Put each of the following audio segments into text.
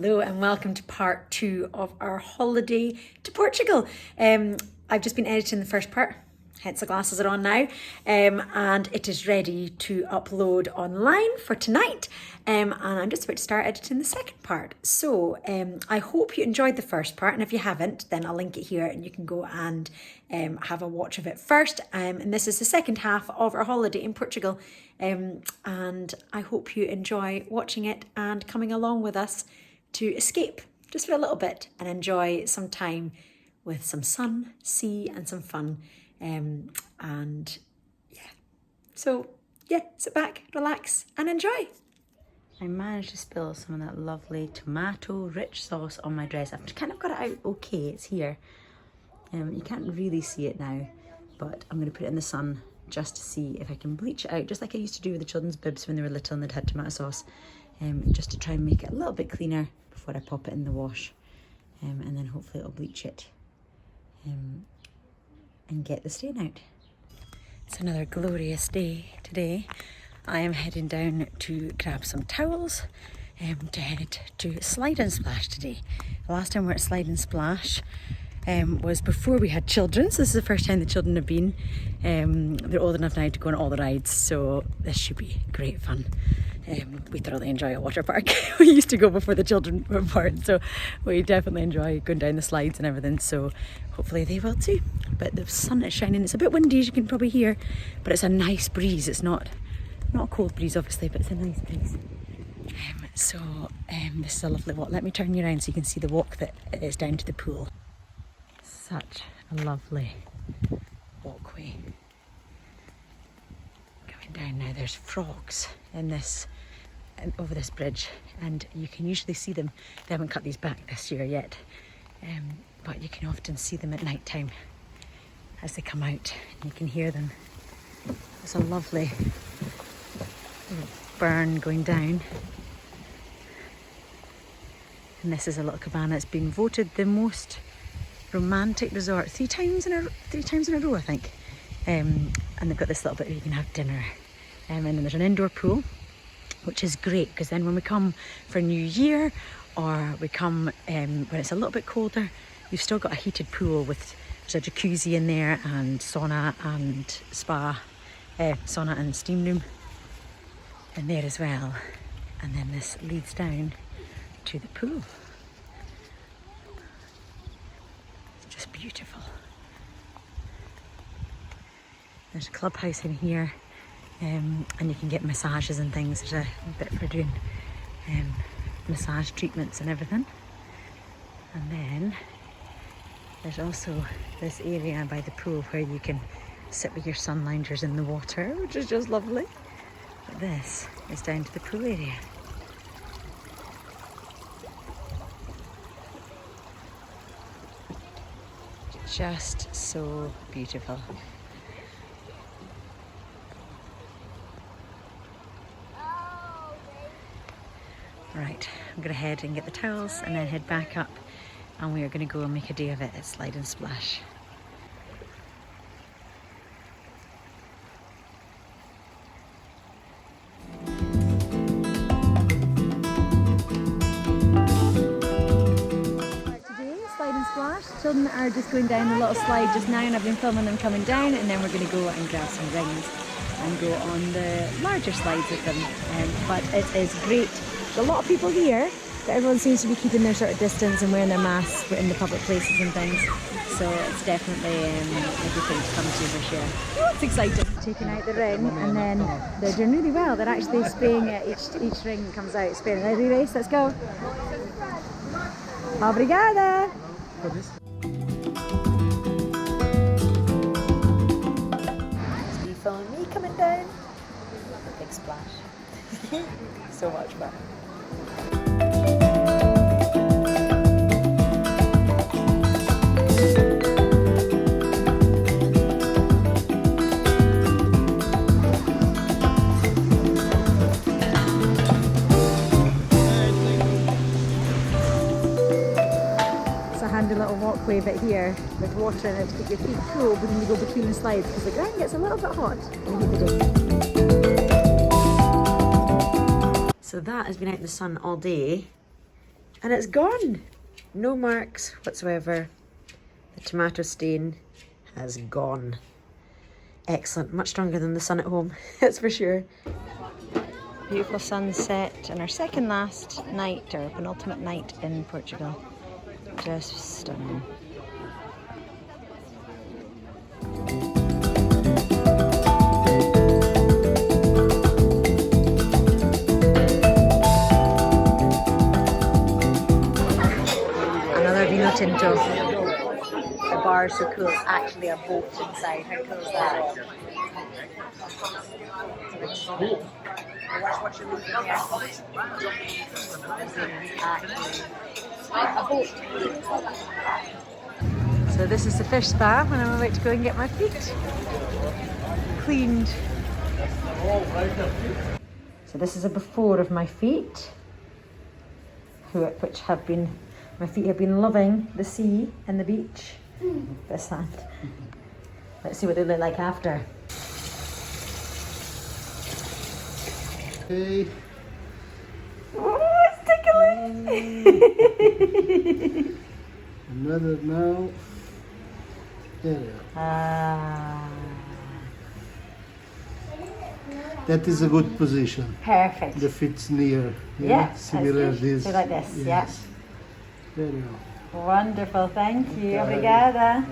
Hello and welcome to part 2 of our holiday to Portugal. I've just been editing the first part, hence the glasses are on now, and it is ready to upload online for tonight, and I'm just about to start editing the second part. So I hope you enjoyed the first part, and if you haven't, then I'll link it here and you can go and have a watch of it first. And this is the second half of our holiday in Portugal, and I hope you enjoy watching it and coming along with us to escape just for a little bit and enjoy some time with some sun, sea and some fun. So sit back, relax and enjoy. I managed to spill some of that lovely tomato rich sauce on my dress. I've kind of got it out okay, it's here. You can't really see it now, but I'm going to put it in the sun just to see if I can bleach it out, just like I used to do with the children's bibs when they were little and they'd had tomato sauce, just to try and make it a little bit cleaner before I pop it in the wash, and then hopefully it'll bleach it and get the stain out. It's another glorious day today. I am heading down to grab some towels to head to Slide and Splash today. The last time we were at Slide and Splash was before we had children, so this is the first time the children have been. They're old enough now to go on all the rides, so this should be great fun. We thoroughly enjoy a water park. We used to go before the children were born, so we definitely enjoy going down the slides and everything, so hopefully they will too. But the sun is shining. It's a bit windy, as you can probably hear, but it's a nice breeze. It's not a cold breeze obviously, but it's a nice breeze. This is a lovely walk. Let me turn you around so you can see the walk that is down to the pool. Such a lovely walkway. Coming down now, there's frogs in this over this bridge, and you can usually see them. They haven't cut these back this year yet, but you can often see them at night time as they come out, and you can hear them. There's a lovely burn going down, and this is a little cabana. It's been voted the most romantic resort three times in a row, I think. And they've got this little bit where you can have dinner, and then there's an indoor pool, which is great because then when we come for New Year, or we come when it's a little bit colder, you've still got a heated pool with there's a jacuzzi in there and sauna and spa, sauna and steam room in there as well. And then this leads down to the pool. It's just beautiful. There's a clubhouse in here, and you can get massages and things. There's a bit for doing massage treatments and everything. And then there's also this area by the pool where you can sit with your sun loungers in the water, which is just lovely. But this is down to the pool area. Just so beautiful. Right, I'm going to head and get the towels and then head back up, and we are going to go and make a day of it at Slide and Splash. Today, Slide and Splash. Children are just going down the little slide just now, and I've been filming them coming down, and then we're going to go and grab some rings and go on the larger slides with them. But it is great. There's a lot of people here, but everyone seems to be keeping their sort of distance and wearing their masks in the public places and things. So it's definitely a good thing to come to this year. Oh, it's exciting. Taking out the ring, and then they're doing really well. They're actually spraying it, each ring comes out, spraying it. Ready, race, let's go. Obrigada. You following me coming down? Big splash. So much fun. It's a handy little walkway bit here with water in it to keep your feet cool when you go between the slides, because the ground gets a little bit hot when you heat the day. So that has been out in the sun all day, And it's gone. No marks whatsoever. The tomato stain has gone. Excellent, much stronger than the sun at home, that's for sure. Beautiful sunset and our second last night, or penultimate night in Portugal. Just stunning. Another vino tinto. The bar is so cool, it's actually a boat inside. How cool is that? So this is the fish spa when I'm about to go and get my feet cleaned. So this is a before of my feet, which have been, my feet have been loving the sea and the beach. The sand. Let's see what they look like after. Hey. Oh, it's tickling! Another now. There you go. That is a good position. Perfect. The feet's near. Yeah, similar this. So like this, yes. yeah. There you go. Wonderful, thank you. Obrigada.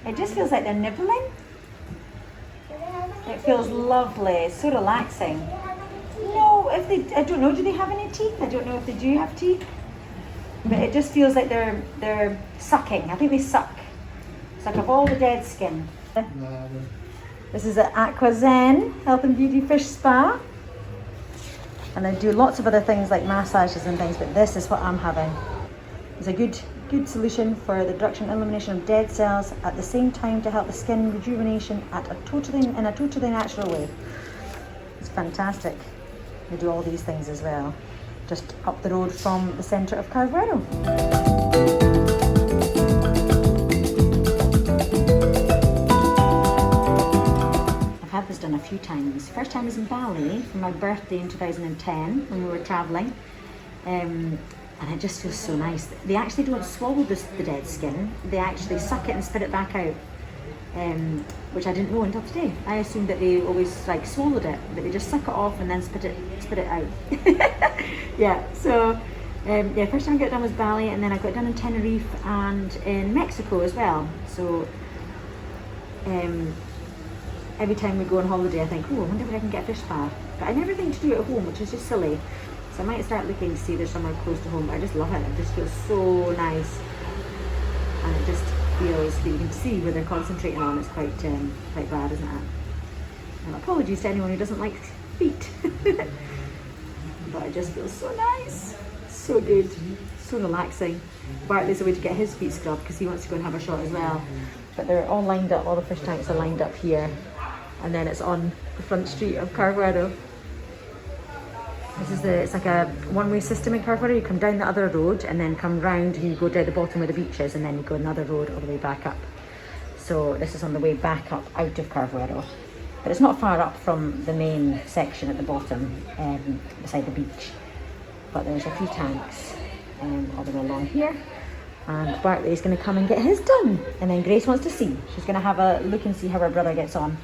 It just feels like they're nibbling. It feels lovely. It's so relaxing. No, if they, I don't know, do they have any teeth? I don't know if they do have teeth. But it just feels like they're sucking. I think they suck. Suck off all the dead skin. This is at Aqua Health and Beauty Fish Spa. And I do lots of other things like massages and things, but this is what I'm having. It's a good solution for the reduction and elimination of dead cells, at the same time to help the skin rejuvenation in a totally natural way. It's fantastic. They do all these things as well, just up the road from the centre of Carvalho. I've had this done a few times. First time was in Bali for my birthday in 2010 when we were travelling. And it just feels so nice. They actually don't swallow the dead skin. They actually suck it and spit it back out, which I didn't know until today. I assumed that they always like swallowed it, but they just suck it off and then spit it out. Yeah. So yeah, first time I got it done was Bali, and then I got it done in Tenerife and in Mexico as well. So every time we go on holiday, I think, oh, I wonder if I can get a fish spa. But I never think to do it at home, which is just silly. So I might start looking to see if there's somewhere close to home, but I just love it. It just feels so nice. And it just feels that you can see where they're concentrating on. It's quite bad, isn't it? And apologies to anyone who doesn't like feet. But it just feels so nice. So good. So relaxing. Bartley's away to get his feet scrubbed because he wants to go and have a shot as well. But they're all lined up, all the fish tanks are lined up here. And then it's on the front street of Carvalho. This is it's like a one-way system in Carvalho. You come down the other road and then come round and you go down the bottom where the beach is, and then you go another road all the way back up. So this is on the way back up out of Carvalho. But it's not far up from the main section at the bottom, beside the beach. But there's a few tanks all the way along here. And Bartley is going to come and get his done. And then Grace wants to see. She's going to have a look and see how her brother gets on.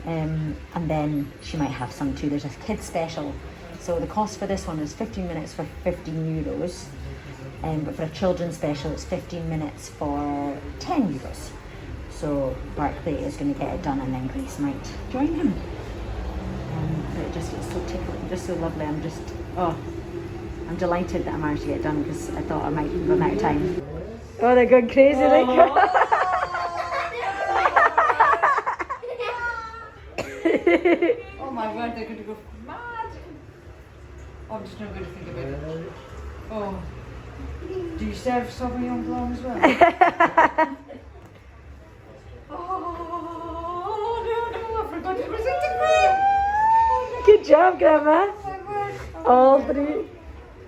And then she might have some too. There's a kids special. So the cost for this one is 15 minutes for €15. But for a children's special, it's 15 minutes for €10. So Bartley is going to get it done, and then Grace might join him. But it just feels so tickling, just so lovely. I'm delighted that I managed to get it done because I thought I might run out of time. Oh, they're going crazy, like. Oh my word, they're going to go mad. Oh, I'm just not going to think about it. Oh. Do you serve Sauvignon Blanc as well? Oh, no, I forgot it was a Good job, Grandma. All three.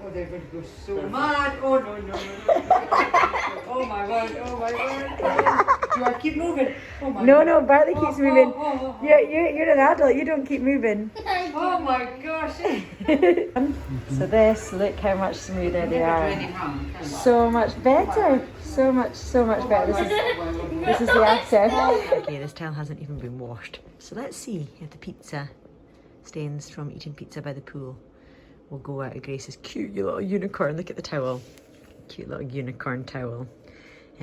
Oh, they're going to go so mad. Oh, no, no, no, no. Oh, my word. Oh, my word. Do you want to keep moving? Oh, my No, God. no, Bartley keeps moving. Oh. You're an adult, you don't keep moving. Oh, my gosh. So this, look how much smoother they Never do are. any harm, can you? So much better. So much better. This is the after. Okay, this towel hasn't even been washed. So let's see if the pizza stains from eating pizza by the pool will go out of Grace's cute little unicorn. Look at the towel. Cute little unicorn towel.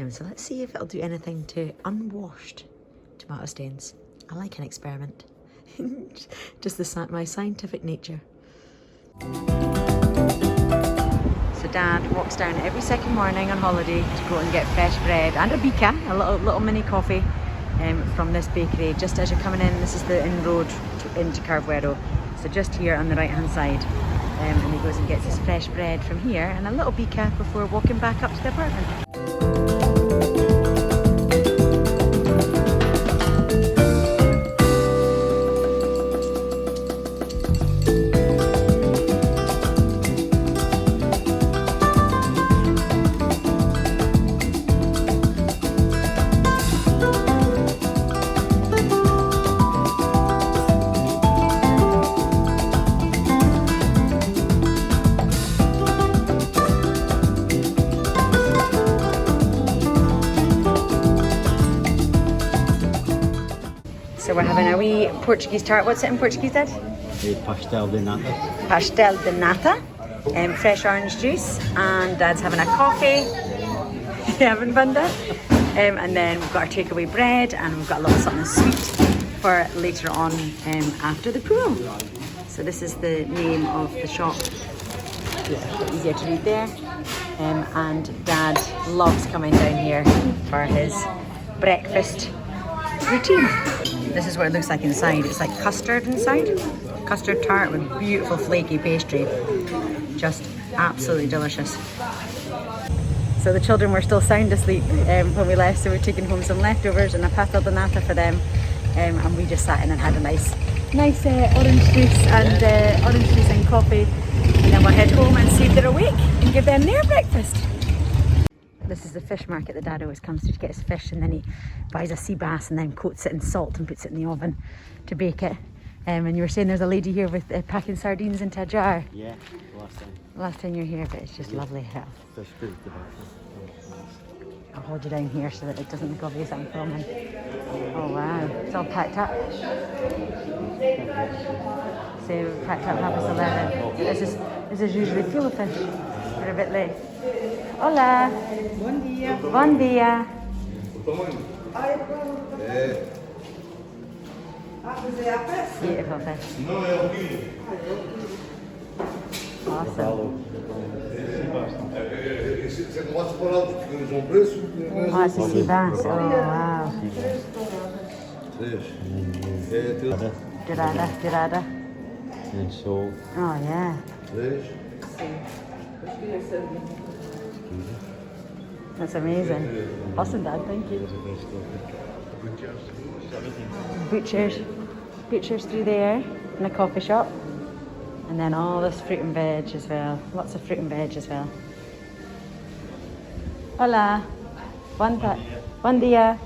So let's see if it'll do anything to unwashed tomato stains. I like an experiment. Just my scientific nature. So Dad walks down every second morning on holiday to go and get fresh bread and a bika, a little mini coffee from this bakery. Just as you're coming in, this is the inroad into Carvuero. So just here on the right hand side. And he goes and gets his fresh bread from here and a little bika before walking back up to the apartment. So we're having a wee Portuguese tart. What's it in Portuguese, Dad? Pastel de nata. Pastel de nata, fresh orange juice, and Dad's having a coffee. You having fun, Dad? And then we've got our takeaway bread, and we've got a little something sweet for later on after the pool. So this is the name of the shop. Yeah, easier to read there. And Dad loves coming down here for his breakfast routine. This is what it looks like inside. It's like custard inside. Custard tart with beautiful flaky pastry. Just absolutely delicious. So the children were still sound asleep when we left, so we're taking home some leftovers and a pastel de nata for them. And we just sat in and had a nice orange juice and coffee. And then we'll head home and see if they're awake and give them their breakfast. This is the fish market that Dad always comes to get his fish, and then he buys a sea bass and then coats it in salt and puts it in the oven to bake it. And you were saying there's a lady here with packing sardines into a jar. Yeah, last time. Last time you were here, but it's just lovely. Fish food. I'll hold you down here so that it doesn't look obvious I'm filming. Oh wow, it's all packed up. So we're packed up 11:30. This is usually full of fish. We're a bit late. Hola. Bom dia. Bom dia. Beautiful fish. Awesome. Oh, it's a sea bass. Oh, wow. Dorada. And salt. Oh, yeah. That's amazing. Awesome, Dad. Thank you. Butchers through there, and a coffee shop. And then all this fruit and veg as well. Lots of fruit and veg as well. Hola. Buen dia.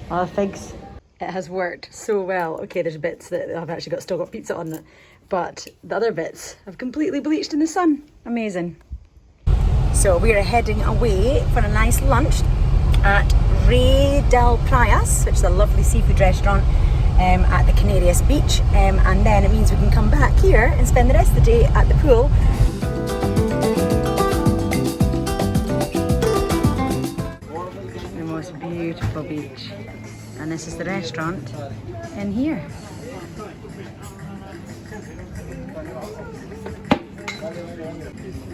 All the figs. It has worked so well. Okay, there's bits that I've actually still got pizza on it, but the other bits have completely bleached in the sun. Amazing. So we are heading away for a nice lunch at Reidaspraias, which is a lovely seafood restaurant at the Canarias beach, and then it means we can come back here and spend the rest of the day at the pool. The most beautiful beach, and this is the restaurant in here.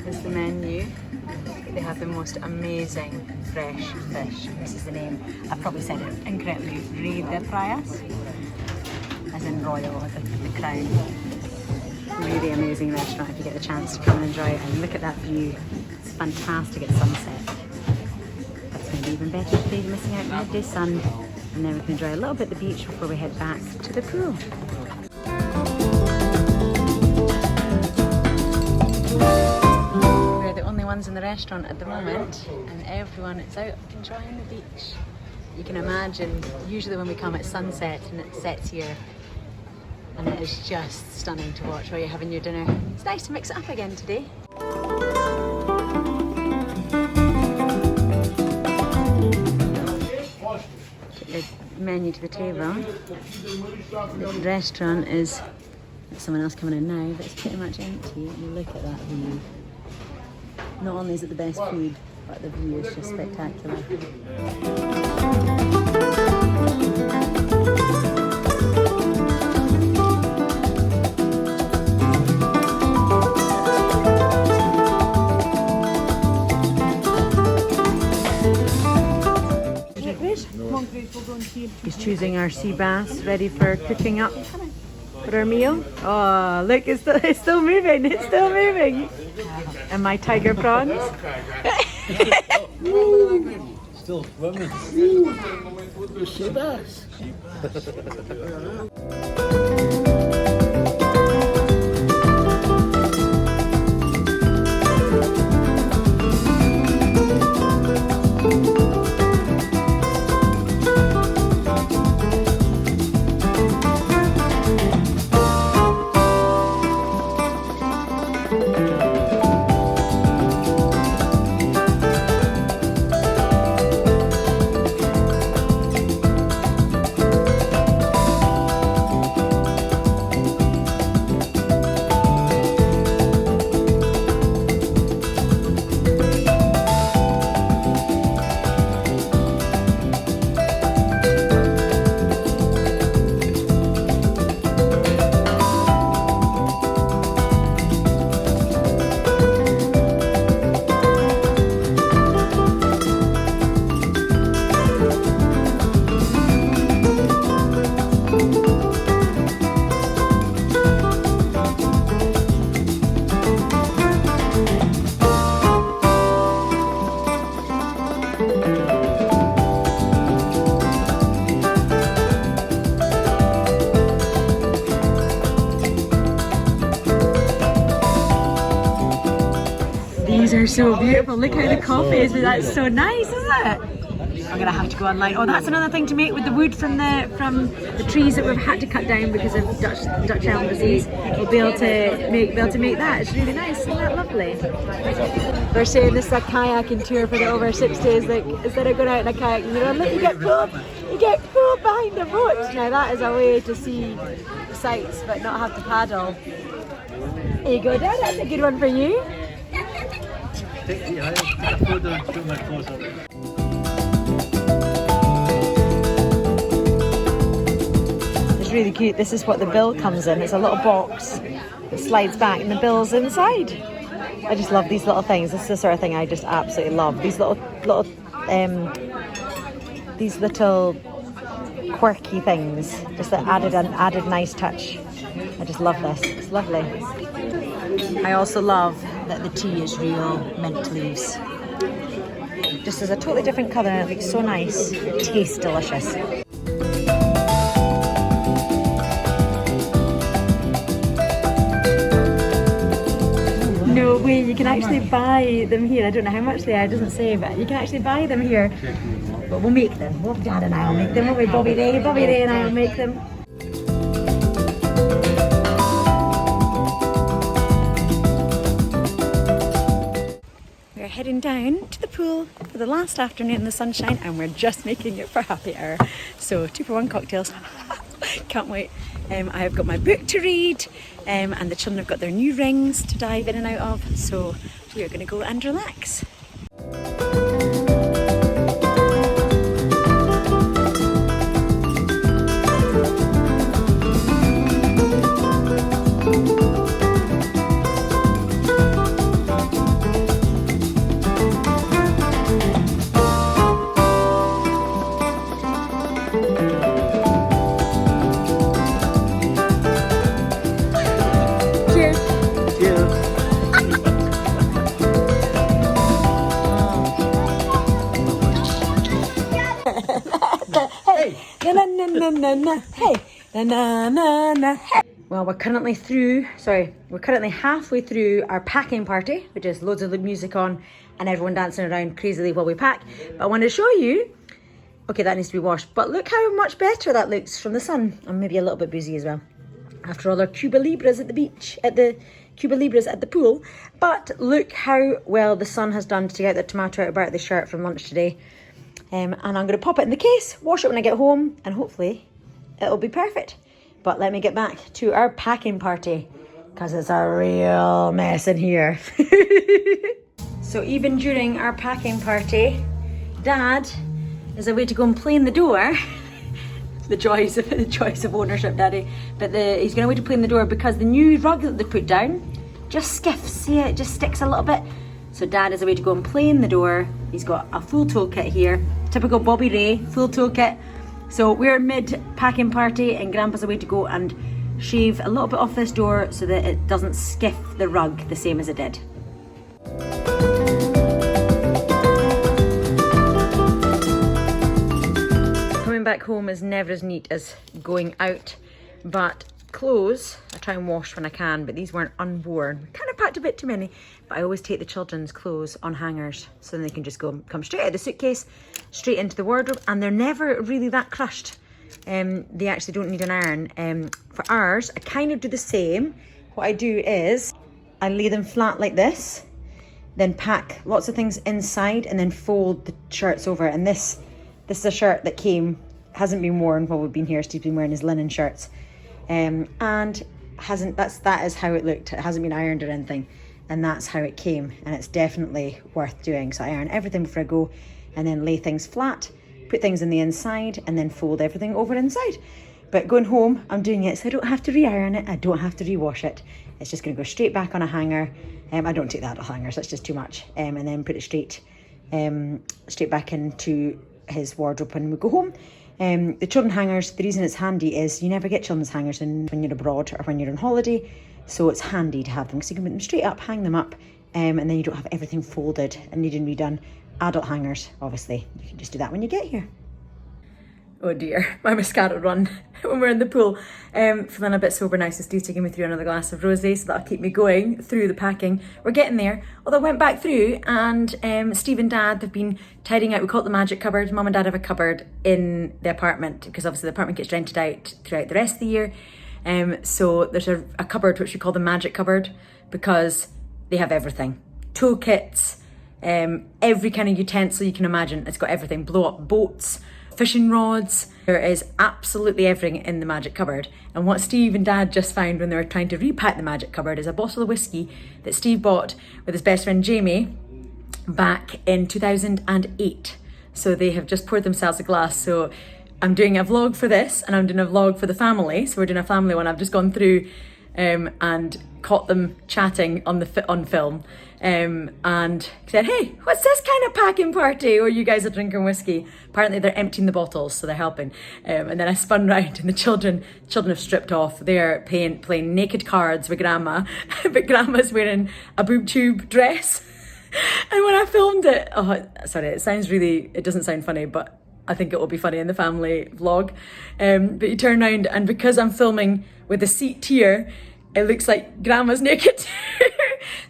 Here's the menu. They have the most amazing fresh fish. This is the name. I've probably said it incorrectly. Reidaspraias, as in royal, with the crown. Really amazing restaurant if you get the chance to come and enjoy it. And look at that view. It's fantastic at sunset. That's going to be even better today, missing out on midday sun. And then we can enjoy a little bit of the beach before we head back to the pool. the restaurant at the moment, and everyone is out enjoying the beach. You can imagine, usually when we come at sunset and it sets here, and it is just stunning to watch while you're having your dinner. It's nice to mix it up again today. Put the menu to the table. The restaurant is, there's someone else coming in now, but it's pretty much empty. And look at that view. Not only is it the best food, but the view is just spectacular. He's choosing our sea bass, ready for cooking up for our meal. Oh, look, it's still moving, it's still moving. And my tiger prawns. Still swimming. The sea bass. These are so beautiful. Look how the coffee is. That's so nice, isn't it? I'm gonna have to go online. Oh, that's another thing to make with the wood from the trees that we've had to cut down because of Dutch elm disease. We'll be able to make that. It's really nice. Isn't that lovely? We're saying this is a kayaking tour for the over 60s. Like, instead of going out in a kayak, look, you get pulled behind a boat. Now that is a way to see sights but not have to paddle. There you go, Dad. That's a good one for you. Take a photo and show my close up. It's really cute. This is what the bill comes in. It's a little box that slides back and the bill's inside. I just love these little things. This is the sort of thing I just absolutely love. These little quirky things. Just an added nice touch. I just love this. It's lovely. I also love that the tea is real mint leaves. Just as a totally different colour and it looks so nice. It tastes delicious. No way, you can actually buy them here. I don't know how much they are, it doesn't say, but you can actually buy them here. But we'll make them. Dad and I will make them, won't we? Bobby Ray and I will make them. We're heading down to the pool for the last afternoon in the sunshine, and we're just making it for happy hour. So 2-for-1 cocktails. Can't wait. I have got my book to read, and the children have got their new rings to dive in and out of. So we're going to go and relax. Hey, na na na na na. Hey, na na na na. Hey. Well, we're currently halfway through our packing party, which is loads of the music on and everyone dancing around crazily while we pack. But I want to show you, okay, that needs to be washed, but look how much better that looks from the sun. And maybe a little bit boozy as well. After all our Cuba Libras at the beach, at the pool. But look how well the sun has done to take out the tomato out of the shirt from lunch today. And I'm going to pop it in the case, wash it when I get home, and hopefully it'll be perfect. But let me get back to our packing party, because it's a real mess in here. So even during our packing party, Dad is away to go and play in the door. the joys of ownership, Daddy. But he's going away to play in the door because the new rug that they put down just skiffs. See it just sticks a little bit. So Dad is away to go and play in the door. He's got a full toolkit here, typical Bobby Ray full toolkit. So we're mid packing party and Grandpa's away to go and shave a little bit off this door so that it doesn't skiff the rug the same as it did. Coming back home is never as neat as going out, but clothes I try and wash when I can, but these weren't unworn. Kind of packed a bit too many, but I always take the children's clothes on hangers so then they can just come straight out of the suitcase, straight into the wardrobe, and they're never really that crushed. They actually don't need an iron. For ours, I kind of do the same. What I do is I lay them flat like this, then pack lots of things inside and then fold the shirts over. And this is a shirt that hasn't been worn while we've been here. Steve's been wearing his linen shirts. And that is how it looked. It hasn't been ironed or anything, and that's how it came, and it's definitely worth doing. So I iron everything before I go, and then lay things flat, put things in the inside, and then fold everything over inside. But going home, I'm doing it so I don't have to re-iron it, I don't have to re-wash it. It's just going to go straight back on a hanger. I don't take the adult hangers, that's just too much. And then put it straight back into his wardrobe when we go home. The children hangers, the reason it's handy is you never get children's hangers when you're abroad or when you're on holiday, so it's handy to have them because you can put them straight up, hang them up, and then you don't have everything folded and needing redone. Adult hangers, obviously, you can just do that when you get here. Oh dear, my mascara run when we're in the pool. Feeling a bit sober now, so Steve's taking me through another glass of rosé, so that'll keep me going through the packing. We're getting there. Although I went back through and Steve and Dad have been tidying out. We call it the magic cupboard. Mum and Dad have a cupboard in the apartment because obviously the apartment gets rented out throughout the rest of the year. So there's a cupboard which we call the magic cupboard because they have everything. Toolkits, every kind of utensil you can imagine. It's got everything. Blow up boats, fishing rods. There is absolutely everything in the magic cupboard. And what Steve and Dad just found when they were trying to repack the magic cupboard is a bottle of whiskey that Steve bought with his best friend Jamie back in 2008. So they have just poured themselves a glass. So I'm doing a vlog for this and I'm doing a vlog for the family. So we're doing a family one. I've just gone through and caught them chatting on film. And said, hey, what's this kind of packing party where you guys are drinking whiskey? Apparently they're emptying the bottles, so they're helping. And then I spun round and the children have stripped off. They're playing naked cards with Grandma, but Grandma's wearing a boob tube dress. And when I filmed it, it doesn't sound funny, but I think it will be funny in the family vlog. But you turn around and because I'm filming with the seat here, it looks like Grandma's naked.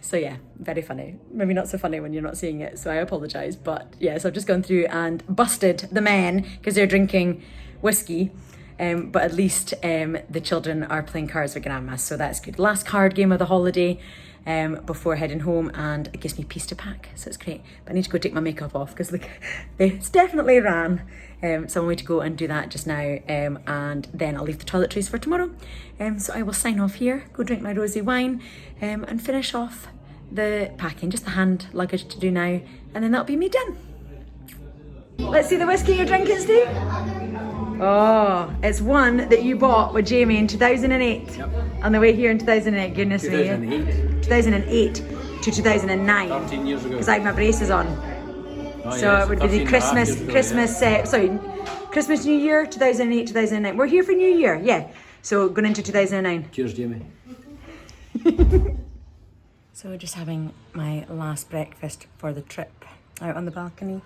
So yeah, very funny. Maybe not so funny when you're not seeing it, so I apologise. But yeah, so I've just gone through and busted the men because they're drinking whiskey. But at least the children are playing cards with Grandma, so that's good. Last card game of the holiday before heading home, and it gives me peace to pack, so it's great. But I need to go take my makeup off because look, it's definitely ran. So I'm going to go and do that just now, and then I'll leave the toiletries for tomorrow. So I will sign off here, go drink my rosy wine, and finish off the packing, just the hand luggage to do now, and then that'll be me done. Let's see the whiskey you're drinking, Steve. Oh, it's one that you bought with Jamie in 2008. Yep. On the way here in 2008, goodness me. 2008 to 2009. 13 years ago. Because I had my braces on. Oh, so yes, it would be Christmas, Christmas, New Year, 2008, 2009. We're here for New Year, yeah. So going into 2009. Cheers, Jamie. So just having my last breakfast for the trip out on the balcony.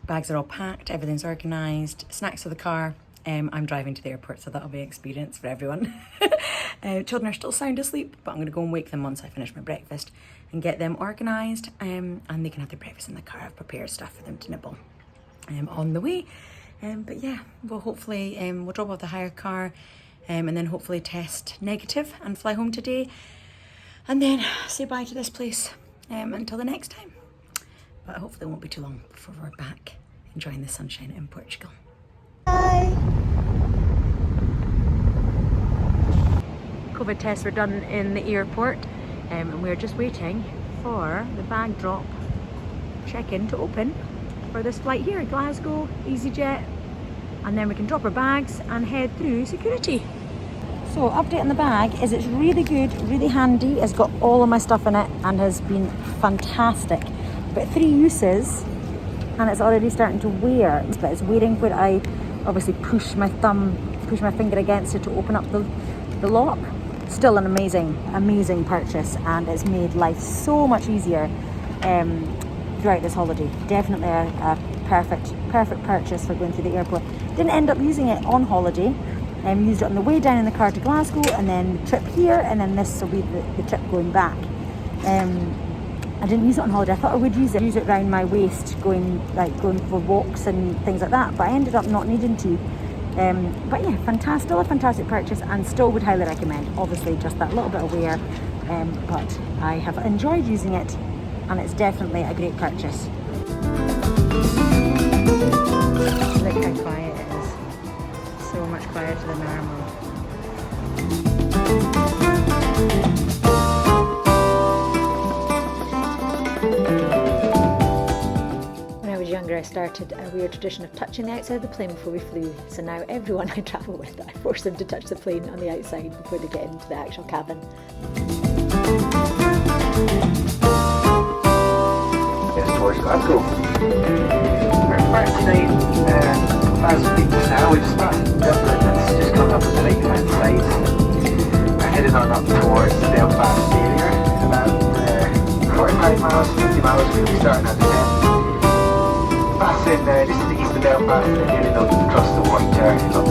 Bags are all packed, everything's organised, snacks for the car, I'm driving to the airport, so that'll be an experience for everyone. Children are still sound asleep, but I'm going to go and wake them once I finish my breakfast and get them organised, and they can have their breakfast in the car. I've prepared stuff for them to nibble on the way. But yeah, we'll hopefully we'll drop off the hire car and then hopefully test negative and fly home today, and then say bye to this place until the next time. But hopefully it won't be too long before we're back enjoying the sunshine in Portugal. Bye! COVID tests were done in the airport, and we're just waiting for the bag drop check-in to open for this flight here, Glasgow, EasyJet, and then we can drop our bags and head through security. So update on the bag is it's really good, really handy. It's got all of my stuff in it and has been fantastic. But 3 uses and it's already starting to wear. But it's wearing where I obviously push my finger against it to open up the lock. Still an amazing purchase, and it's made life so much easier throughout this holiday. Definitely a perfect purchase for going through the airport. Didn't end up using it on holiday. Used it on the way down in the car to Glasgow, and then the trip here, and then this will be the trip going back. I didn't use it on holiday. I thought I would use it around my waist, going for walks and things like that, but I ended up not needing to. But yeah, still a fantastic purchase, and still would highly recommend. Obviously just that little bit of wear, but I have enjoyed using it, and it's definitely a great purchase. Look how quiet it is. So much quieter than normal. When I was younger, I started a weird tradition of touching the outside of the plane before we flew. So now everyone I travel with, I force them to touch the plane on the outside before they get into the actual cabin. Yes, towards Glasgow. We're back tonight, as people now, we just started Dublin, it's just coming up on the right hand side. We're heading on up towards the Belfast area, about 45 miles, 50 miles, we'll be starting at the end. Passing just to the east of Belfast and heading up across the water, up